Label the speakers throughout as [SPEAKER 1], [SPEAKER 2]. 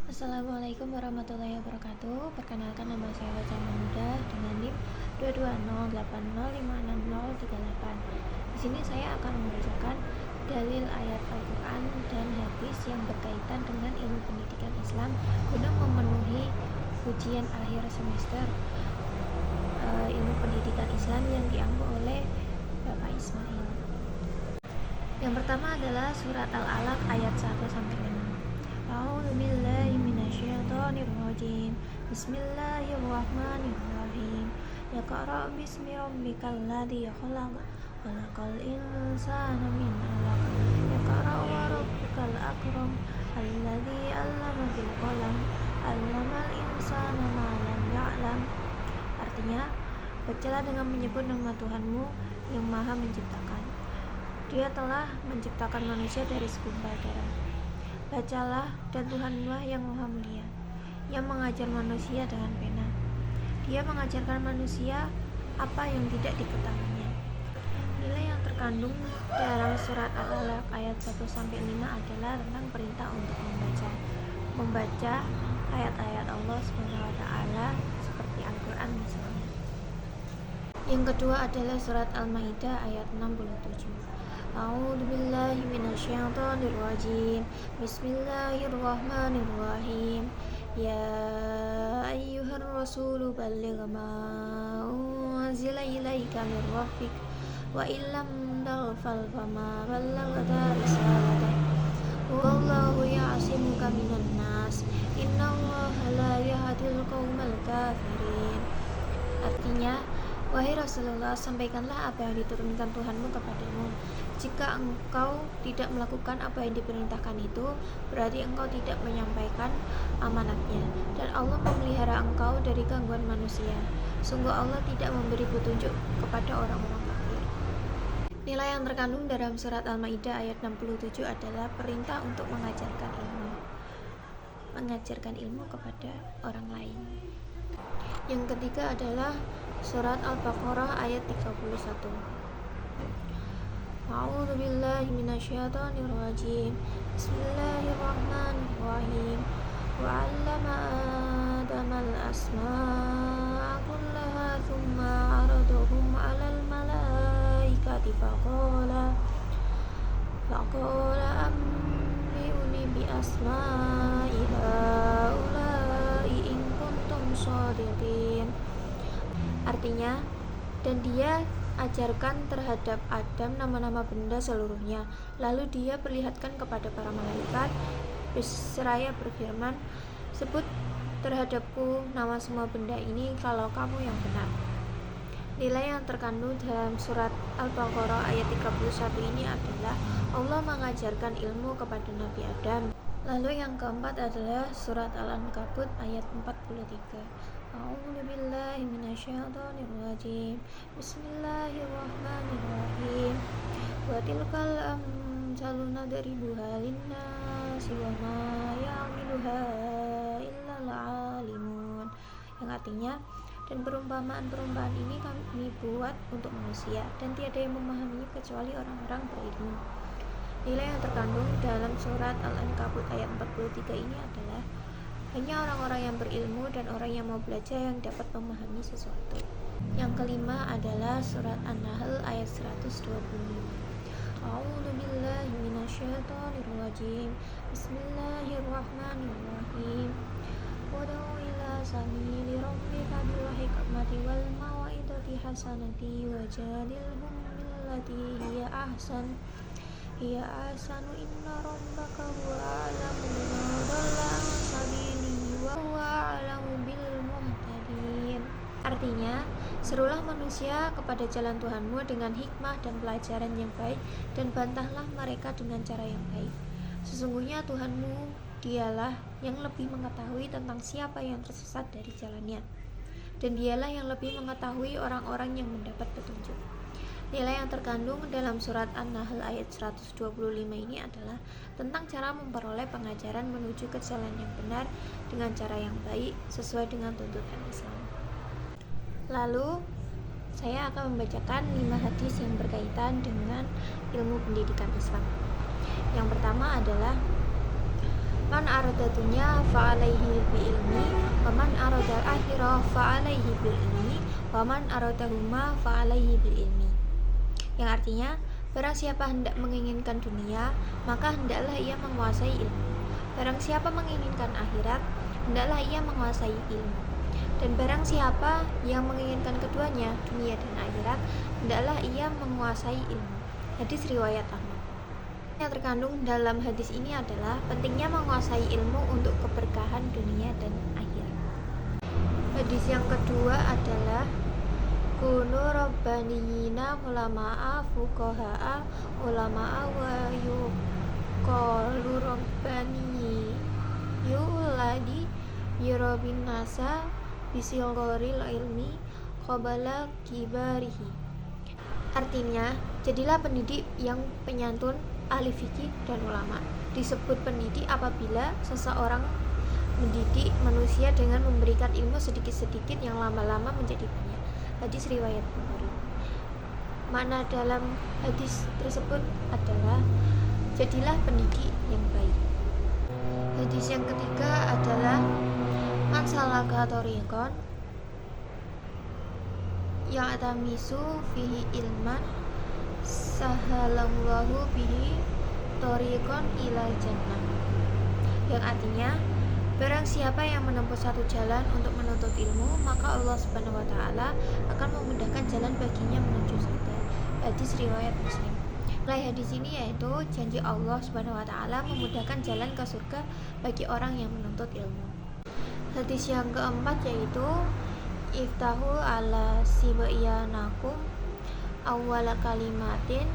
[SPEAKER 1] Assalamualaikum warahmatullahi wabarakatuh. Perkenalkan, nama saya Baca Muda dengan NIM 22080566038. Di sini saya akan membacakan dalil ayat Al-Quran dan hadis yang berkaitan dengan ilmu pendidikan Islam guna memenuhi ujian akhir semester ilmu pendidikan Islam yang diambil oleh Bapak Ismail. Yang pertama adalah surat Al-Alaq ayat 1-5. A'udzu billahi minasyaitonir rajim. Bismillahirrahmanirrahim. Iqra' bismi rabbikal ladzi khalaq. Khalaqal insana min 'alaq. Iqra' wa rabbukal akram. Alladzi 'allama bil qalam. 'Allamal insana ma lam ya'lam. Artinya, bacalah dengan menyebut nama Tuhanmu yang Maha Menciptakan. Dia telah menciptakan manusia dari segumpal darah. Bacalah, dan Tuhanlah yang Maha Mulia, yang mengajar manusia dengan pena. Dia mengajarkan manusia apa yang tidak diketahuinya. Nilai yang terkandung dalam surat Al-Alaq ayat 1-5 adalah tentang perintah untuk membaca ayat-ayat Allah SWT seperti Al-Quran misalnya. Yang kedua adalah surat Al-Maidah ayat 67. A'udzu billahi minasyaitonir rajim. Bismillahirrahmanirrahim. Ya ayyuhar rasul balligh ma unzila ilaika mir rabbik wa illam taghfal fama ballaghta risalatah. Wallahu ya'simuka minan nas. Innallaha la yahdil qaumal kafirin. Artinya, wahai Rasulullah, sampaikanlah apa yang diturunkan Tuhanmu kepadamu. Jika engkau tidak melakukan apa yang diperintahkan itu, berarti engkau tidak menyampaikan amanatnya, dan Allah memelihara engkau dari gangguan manusia. Sungguh Allah tidak memberi petunjuk kepada orang-orang kafir. Nilai yang terkandung dalam surat Al-Maidah ayat 67 adalah perintah untuk mengajarkan ilmu kepada orang lain. Yang ketiga adalah surat Al-Baqarah ayat 31. A'udzu billahi minasyaitonir rajim. Bismillahirrahmanirrahim. Wa 'allama Adamal asma'a kullaha tsumma 'aradahum 'alal malaikati faqala anbi'uni bi asma'i haula'i in kuntum shadiqin. Artinya, dan dia ajarkan terhadap Adam nama-nama benda seluruhnya. Lalu dia perlihatkan kepada para malaikat seraya berfirman, sebut terhadapku nama semua benda ini kalau kamu yang benar. Nilai yang terkandung dalam surat Al-Baqarah ayat 31 ini adalah Allah mengajarkan ilmu kepada Nabi Adam. Lalu yang keempat adalah surat Al-Ankabut ayat 43. A'udzu billahi minasyaitonir rajim. Bismillahirrahmanirrahim. Wa tilkal amsalu nadribuha lin-nasi wa ma ya'qiluha illal 'alimun. Yang artinya, dan perumpamaan-perumpamaan ini kami buat untuk manusia, dan tiada yang memahaminya kecuali orang-orang berilmu. Nilai yang terkandung dalam surat Al-Ankabut ayat 43 ini adalah hanya orang-orang yang berilmu dan orang yang mau belajar yang dapat memahami sesuatu. Yang kelima adalah surat An-Nahl ayat 125. A'udzu billahi minasyaitonir rajim. Bismillahirrahmanirrahim. Wad'u ila sabili rabbika bil hikmati wal mau'izati hasanati wajadilhum billati hiya ahsanu inna rabbaka huwa a'lamu biman dhalla an sabili wa huwa a'lamu bil muhtadin. Artinya, serulah manusia kepada jalan Tuhanmu dengan hikmah dan pelajaran yang baik, dan bantahlah mereka dengan cara yang baik. Sesungguhnya Tuhanmu dialah yang lebih mengetahui tentang siapa yang tersesat dari jalannya, dan dialah yang lebih mengetahui orang-orang yang mendapat petunjuk. Nilai yang terkandung dalam surat An-Nahl ayat 125 ini adalah tentang cara memperoleh pengajaran menuju ke jalan yang benar dengan cara yang baik sesuai dengan tuntunan Islam. Lalu, saya akan membacakan 5 hadis yang berkaitan dengan ilmu pendidikan Islam. Yang pertama adalah Man arada dunya fa'alaihi bil ilmi wa man arada akhirah fa'alaihi bil ilmi wa man aradahuma fa'alaihi bil ilmi. Yang artinya, barang siapa hendak menginginkan dunia, maka hendaklah ia menguasai ilmu. Barang siapa menginginkan akhirat, hendaklah ia menguasai ilmu. Dan barang siapa yang menginginkan keduanya, dunia dan akhirat, hendaklah ia menguasai ilmu. Hadis riwayat Ahmad. Yang terkandung dalam hadis ini adalah pentingnya menguasai ilmu untuk keberkahan dunia dan akhirat. Hadis yang kedua adalah kunu rabbaniyina ulama'a fuqaha'a ulama'a wa yuqalu rabbani yuladi yurabin nasa bisilgoril ilmi qabala kibarihi. Artinya, jadilah pendidik yang penyantun, ahli fikih dan ulama. Disebut pendidik apabila seseorang mendidik manusia dengan memberikan ilmu sedikit-sedikit yang lama-lama menjadi banyak. Hadis riwayat Bukhari. Makna dalam hadis tersebut adalah jadilah pendidik yang baik. Hadis yang ketiga adalah man salaka thoriqan ya'tamisu fihi ilman sahalallahu bihi thoriqan ila jannah. Yang artinya, barang siapa yang menempuh satu jalan untuk menuntut ilmu, maka Allah Subhanahu wa taala akan memudahkan jalan baginya menuju surga. Hadis riwayat Muslim. Nilai hadis ini yaitu janji Allah Subhanahu wa taala memudahkan jalan ke surga bagi orang yang menuntut ilmu. Hadis yang keempat yaitu iftahu ala sibyanakum awwala kalimatin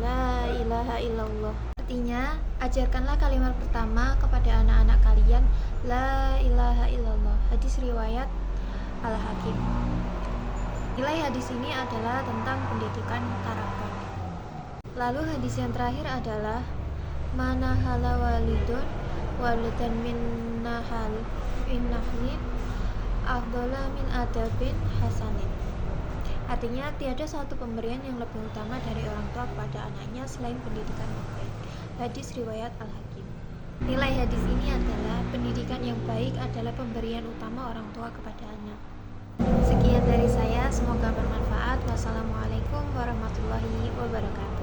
[SPEAKER 1] la ilaha illallah. Artinya, ajarkanlah kalimat pertama kepada anak-anak kalian la ilaha illallah. Hadis riwayat Al-Hakim. Nilai hadis ini adalah tentang pendidikan karakter. Lalu hadis yang terakhir adalah manahala walidun walidan min nahlin afdhala min adabin hasanin. Artinya, tiada satu pemberian yang lebih utama dari orang tua kepada anaknya selain pendidikan yang baik. Hadis riwayat Al-Hakim. Nilai hadis ini adalah pendidikan yang baik adalah pemberian utama orang tua kepada anak. Sekian dari saya, semoga bermanfaat. Wassalamualaikum warahmatullahi wabarakatuh.